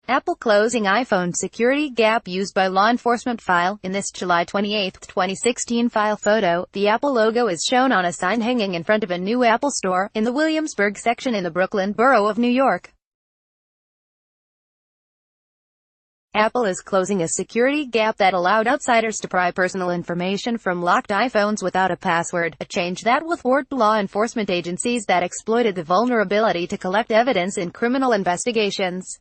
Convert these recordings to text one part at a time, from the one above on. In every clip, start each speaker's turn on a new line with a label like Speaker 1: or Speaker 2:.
Speaker 1: Apple closing iPhone security gap used by law enforcement file. In this July 28, 2016 file photo, the Apple logo is shown on a sign hanging in front of a new Apple store, in the Williamsburg section in the Brooklyn borough of New York. Apple is closing a security gap that allowed outsiders to pry personal information from locked iPhones without a password, a change that would thwart law enforcement agencies that exploited the vulnerability to collect evidence in criminal investigations.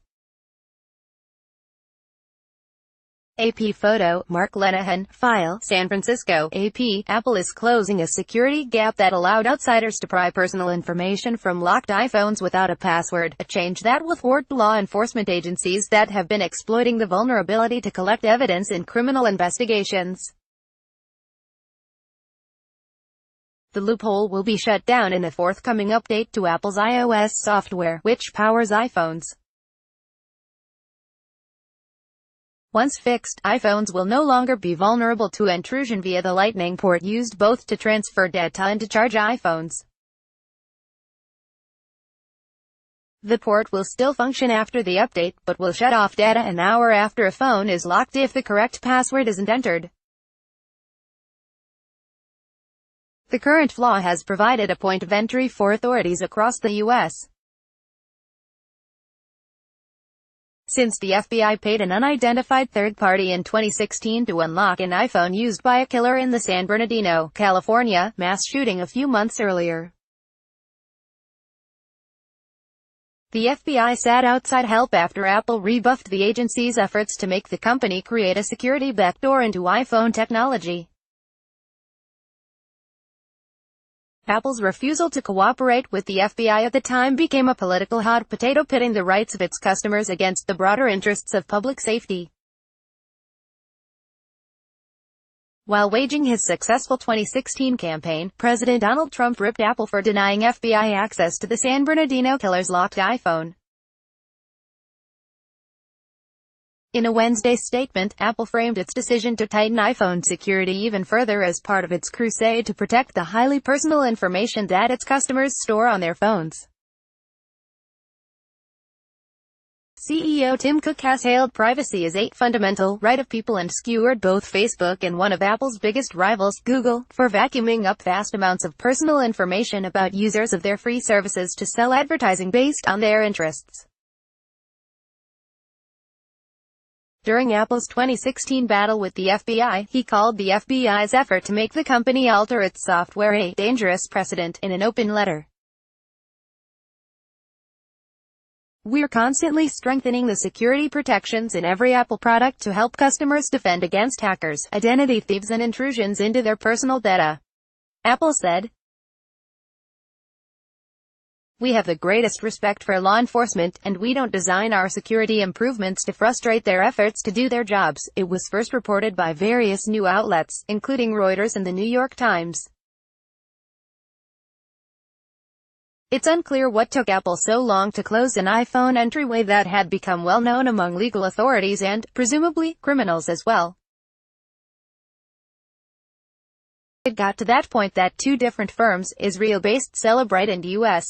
Speaker 1: AP photo, Mark Lenehan, file, San Francisco, AP. Apple is closing a security gap that allowed outsiders to pry personal information from locked iPhones without a password, a change that will thwart law enforcement agencies that have been exploiting the vulnerability to collect evidence in criminal investigations. The loophole will be shut down in a forthcoming update to Apple's iOS software, which powers iPhones. Once fixed, iPhones will no longer be vulnerable to intrusion via the Lightning port used both to transfer data and to charge iPhones. The port will still function after the update, but will shut off data an hour after a phone is locked if the correct password isn't entered. The current flaw has provided a point of entry for authorities across the U.S. Since the FBI paid an unidentified third party in 2016 to unlock an iPhone used by a killer in the San Bernardino, California, mass shooting a few months earlier. The FBI sat outside help after Apple rebuffed the agency's efforts to make the company create a security backdoor into iPhone technology. Apple's refusal to cooperate with the FBI at the time became a political hot potato, pitting the rights of its customers against the broader interests of public safety. While waging his successful 2016 campaign, President Donald Trump ripped Apple for denying FBI access to the San Bernardino killer's locked iPhone. In a Wednesday statement, Apple framed its decision to tighten iPhone security even further as part of its crusade to protect the highly personal information that its customers store on their phones. CEO Tim Cook has hailed privacy as a fundamental right of people and skewered both Facebook and one of Apple's biggest rivals, Google, for vacuuming up vast amounts of personal information about users of their free services to sell advertising based on their interests. During Apple's 2016 battle with the FBI, he called the FBI's effort to make the company alter its software a dangerous precedent in an open letter. "We're constantly strengthening the security protections in every Apple product to help customers defend against hackers, identity thieves and intrusions into their personal data," Apple said. "We have the greatest respect for law enforcement, and we don't design our security improvements to frustrate their efforts to do their jobs," it was first reported by various news outlets, including Reuters and the New York Times. It's unclear what took Apple so long to close an iPhone entryway that had become well known among legal authorities and, presumably, criminals as well. It got to that point that two different firms, Israel-based Celebrite and U.S.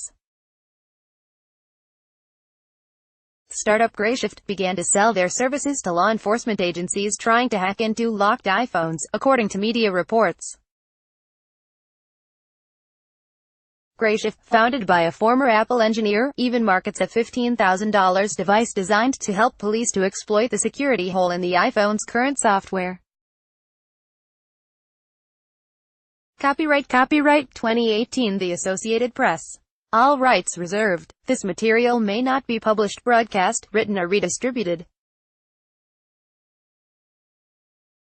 Speaker 1: startup Grayshift, began to sell their services to law enforcement agencies trying to hack into locked iPhones, according to media reports. Grayshift, founded by a former Apple engineer, even markets a $15,000 device designed to help police to exploit the security hole in the iPhone's current software. Copyright 2018 The Associated Press. All rights reserved. This material may not be published, broadcast, written or redistributed.